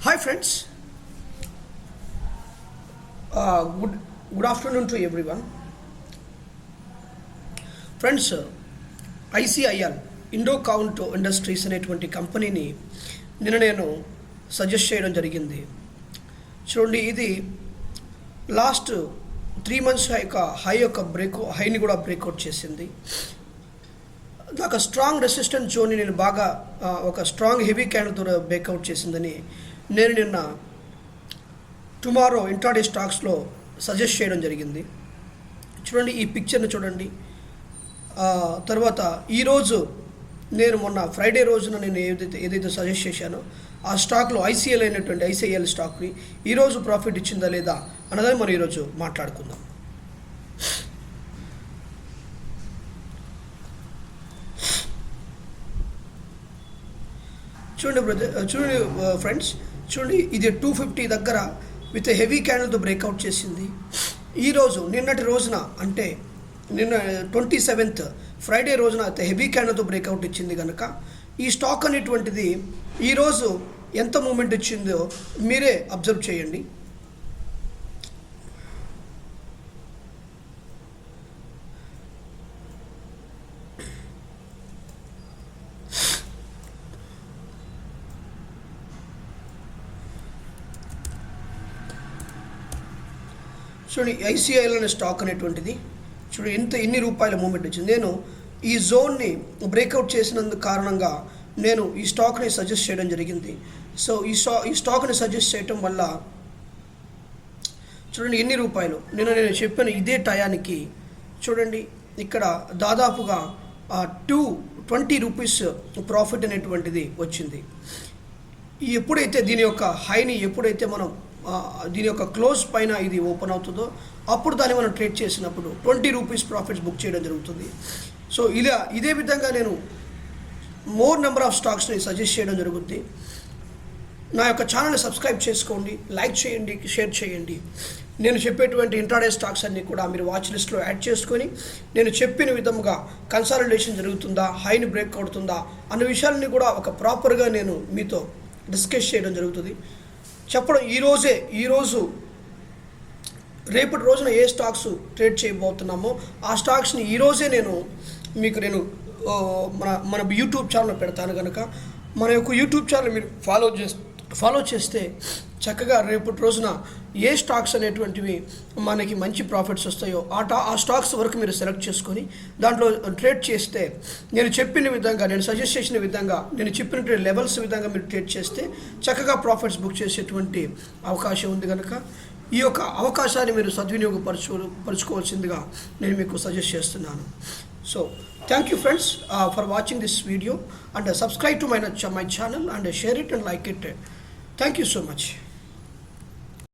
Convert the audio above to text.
Hi friends, good afternoon to everyone. Friends, ICIL Indo count industries అనేటువంటి కంపెనీని నేను suggest చేయడం జరిగింది. చూడండి, ఇది లాస్ట్ 3 months హైని కూడా బ్రేక్అవుట్ చేసింది. నాకు స్ట్రాంగ్ రెసిస్టెంట్ జోన్ని నేను బాగా ఒక స్ట్రాంగ్ హెవీ క్యాండిల్తో బ్రేక్అవుట్ చేసిందని నేను నిన్న టుమారో ఇంట్రాడే స్టాక్స్లో సజెస్ట్ చేయడం జరిగింది. చూడండి, ఈ పిక్చర్ని చూడండి. తర్వాత ఈరోజు నేను మొన్న ఫ్రైడే రోజున నేను ఏదైతే సజెస్ట్ చేశానో ఆ స్టాక్లో ఐసిఐఎల్ స్టాక్ని ఈరోజు ప్రాఫిట్ ఇచ్చిందా లేదా అన్నదని మనం ఈరోజు మాట్లాడుకుందాం. చూడండి ఫ్రెండ్స్, చూడండి, ఇది 250 దగ్గర విత్ హెవీ క్యాండిల్తో బ్రేక్అవుట్ చేసింది. ఈరోజు నిన్నటి రోజున అంటే నిన్న 27th ఫ్రైడే రోజున హెవీ క్యాండిల్తో బ్రేక్అవుట్ ఇచ్చింది కనుక ఈ స్టాక్ అనేటువంటిది ఈరోజు ఎంత మూమెంట్ ఇచ్చిందో మీరే అబ్జర్వ్ చేయండి. చూడండి, ఐసిఐఎల్ అనే స్టాక్ అనేటువంటిది చూడండి ఎన్ని రూపాయల మూమెంట్ వచ్చింది. నేను ఈ జోన్ని బ్రేక్అవుట్ చేసినందుకు కారణంగా నేను ఈ స్టాక్ని సజెస్ట్ చేయడం జరిగింది. సో ఈ స్టాక్ని సజెస్ట్ చేయటం వల్ల చూడండి ఎన్ని రూపాయలు నేను చెప్పాను. ఇదే టయానికి చూడండి ఇక్కడ దాదాపుగా 220 రూపీస్ ప్రాఫిట్ అనేటువంటిది వచ్చింది. ఎప్పుడైతే దీని యొక్క హైని ఎప్పుడైతే మనం దీని యొక్క క్లోజ్ పైన ఇది ఓపెన్ అవుతుందో అప్పుడు దాన్ని మనం ట్రేడ్ చేసినప్పుడు 20 రూపీస్ ప్రాఫిట్స్ బుక్ చేయడం జరుగుతుంది. సో ఇదే విధంగా నేను మోర్ నెంబర్ ఆఫ్ స్టాక్స్ని సజెస్ట్ చేయడం జరుగుతుంది. నా యొక్క ఛానల్ని సబ్స్క్రైబ్ చేసుకోండి, లైక్ చేయండి, షేర్ చేయండి. నేను చెప్పేటువంటి ఇంట్రాడే స్టాక్స్ అన్నీ కూడా మీరు వాచ్ లిస్ట్లో యాడ్ చేసుకొని నేను చెప్పిన విధంగా కన్సాలిడేషన్ జరుగుతుందా, హైని బ్రేక్ అవుతుందా అన్న విషయాలని కూడా ఒక ప్రాపర్గా నేను మీతో డిస్కస్ చేయడం జరుగుతుంది. చెప్పడం ఈరోజు రేపటి రోజున ఏ స్టాక్స్ ట్రేడ్ చేయబోతున్నామో ఆ స్టాక్స్ని ఈరోజే నేను మన యూట్యూబ్ ఛానల్ పెడతాను కనుక మన యొక్క యూట్యూబ్ ఛానల్ మీరు ఫాలో చేస్తే చక్కగా రేపటి రోజున ఏ స్టాక్స్ అనేటువంటివి మనకి మంచి ప్రాఫిట్స్ వస్తాయో ఆ స్టాక్స్ వరకు మీరు సెలెక్ట్ చేసుకొని దాంట్లో ట్రేడ్ చేస్తే నేను చెప్పిన విధంగా నేను సజెస్ట్ చేసిన విధంగా నేను చెప్పినటువంటి లెవెల్స్ విధంగా మీరు ట్రేడ్ చేస్తే చక్కగా ప్రాఫిట్స్ బుక్ చేసేటువంటి అవకాశం ఉంది కనుక ఈ యొక్క అవకాశాన్ని మీరు సద్వినియోగపరచుకోవాల్సిందిగా నేను మీకు సజెస్ట్ చేస్తున్నాను. So thank you friends for watching this video and subscribe to my channel and share it and like it. Thank you so much.